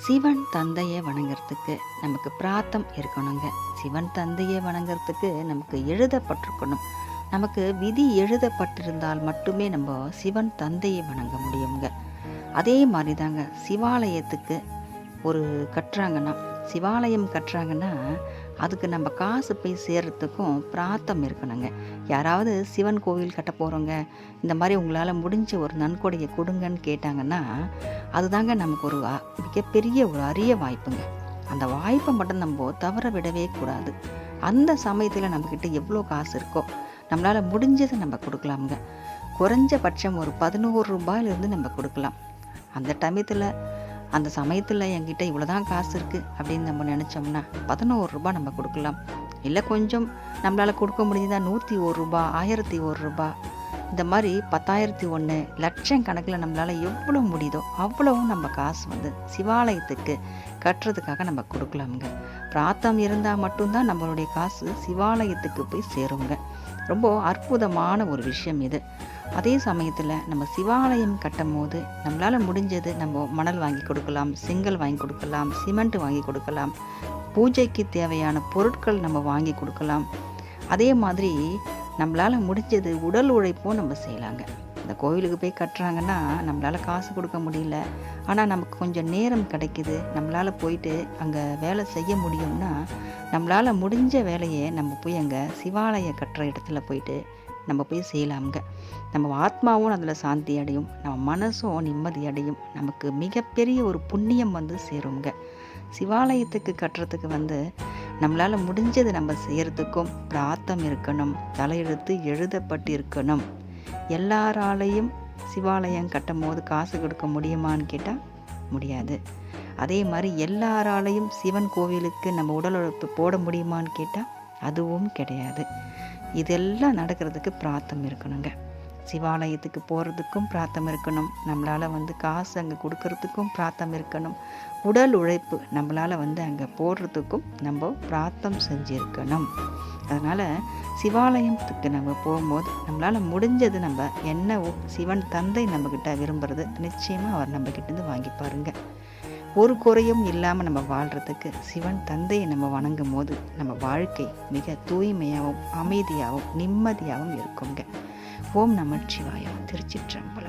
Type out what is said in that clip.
சிவன் தந்தையை வணங்குறதுக்கு நமக்கு பிராத்தம் இருக்கணுங்க. சிவன் தந்தையை வணங்குறதுக்கு நமக்கு எழுதப்பட்டிருக்கணும். நமக்கு விதி எழுதப்பட்டிருந்தால் மட்டுமே நம்ம சிவன் தந்தையை வணங்க முடியுங்க. அதே மாதிரி தாங்க சிவாலயத்துக்கு ஒரு கட்டுறாங்கன்னா சிவாலயம் கட்டுறாங்கன்னா அதுக்கு நம்ம காசு போய் சேர்றதுக்கும் பிராத்தம் இருக்கணுங்க. யாராவது சிவன் கோவில் கட்ட போகிறோங்க, இந்த மாதிரி உங்களால் முடிஞ்ச ஒரு நன்கொடையை கொடுங்கன்னு கேட்டாங்கன்னா அதுதாங்க நமக்கு ஒரு மிகப்பெரிய ஒரு அரிய வாய்ப்புங்க. அந்த வாய்ப்பை மட்டும் நம்ம தவற விடவே கூடாது. அந்த சமயத்தில் நம்மக்கிட்ட எவ்வளோ காசு இருக்கோ நம்மளால் முடிஞ்சதை நம்ம கொடுக்கலாமுங்க. குறைஞ்சபட்சம் ஒரு 11 ரூபாயிலிருந்து நம்ம கொடுக்கலாம். அந்த சமயத்தில் என்கிட்ட இவ்வளோ தான் காசு இருக்குது அப்படின்னு நம்ம நினச்சோம்னா 11 ரூபா நம்ம கொடுக்கலாம். இல்லை கொஞ்சம் நம்மளால் கொடுக்க முடிஞ்சதா 101 ரூபா, 1001 ரூபா, இந்த மாதிரி 10,001 லட்சம் கணக்கில் நம்மளால் எவ்வளோ முடியுதோ அவ்வளவும் நம்ம காசு சிவாலயத்துக்கு கட்டுறதுக்காக நம்ம கொடுக்கலாமுங்க. பிராத்தம் இருந்தால் மட்டும்தான் நம்மளுடைய காசு சிவாலயத்துக்கு போய் சேருங்க. ரொம்ப அற்புதமான ஒரு விஷயம் இது. அதே சமயத்தில் நம்ம சிவாலயம் கட்டும் போது நம்மளால் முடிஞ்சது நம்ம மணல் வாங்கி கொடுக்கலாம், செங்கல் வாங்கி கொடுக்கலாம், சிமெண்ட் வாங்கி கொடுக்கலாம், பூஜைக்கு தேவையான பொருட்கள் நம்ம வாங்கி கொடுக்கலாம். அதே மாதிரி நம்மளால் முடிஞ்சது உடல் உழைப்பும் நம்ம செய்யலாங்க. இந்த கோவிலுக்கு போய் கட்டுறாங்கன்னா நம்மளால் காசு கொடுக்க முடியல, ஆனால் நமக்கு கொஞ்சம் நேரம் கிடைக்குது, நம்மளால் போயிட்டு அங்கே வேலை செய்ய முடியும்னா நம்மளால் முடிஞ்ச வேலையை நம்ம போய் அங்கே சிவாலய கட்டுற இடத்துல போயிட்டு நம்ம போய் செய்யலாமுங்க. நம்ம ஆத்மாவும் அதில் சாந்தி அடையும், நம்ம மனசும் நிம்மதி அடையும், நமக்கு மிகப்பெரிய ஒரு புண்ணியம் சேருங்க. சிவாலயத்துக்கு கட்டுறதுக்கு நம்மளால் முடிஞ்சது நம்ம செய்கிறதுக்கும் பிராத்தம் இருக்கணும், தலையெழுத்து எழுதப்பட்டு இருக்கணும். எல்லாராலையும் சிவாலயம் கட்டும் போது காசு கொடுக்க முடியுமான்னு கேட்டால் முடியாது. அதே மாதிரி எல்லாராலையும் சிவன் கோவிலுக்கு நம்ம உடல் உழைப்பு போட முடியுமான்னு கேட்டால் அதுவும் கிடையாது. இதெல்லாம் நடக்கிறதுக்கு பிராத்தம் இருக்கணுங்க. சிவாலயத்துக்கு போகிறதுக்கும் பிராத்தம் இருக்கணும், நம்மளால் காசு அங்கே கொடுக்கறதுக்கும் பிராத்தம் இருக்கணும், உடல் உழைப்பு நம்மளால் அங்கே போடுறதுக்கும் நம்ம பிராத்தம் செஞ்சுருக்கணும். அதனால் சிவாலயத்துக்கு நம்ம போகும்போது நம்மளால் முடிஞ்சது நம்ம என்னவோ சிவன் தந்தை நம்மக்கிட்ட விரும்புகிறது நிச்சயமாக அவர் நம்மக்கிட்டேருந்து வாங்கி பாருங்க. ஒரு குறையும் இல்லாமல் நம்ம வாழ்கிறதுக்கு சிவன் தந்தையை நம்ம வணங்கும் போது நம்ம வாழ்க்கை மிக தூய்மையாகவும் அமைதியாகவும் நிம்மதியாகவும் இருக்குங்க. ஓம் நமச்சிவாய. திருச்சிற்றம்பலம்.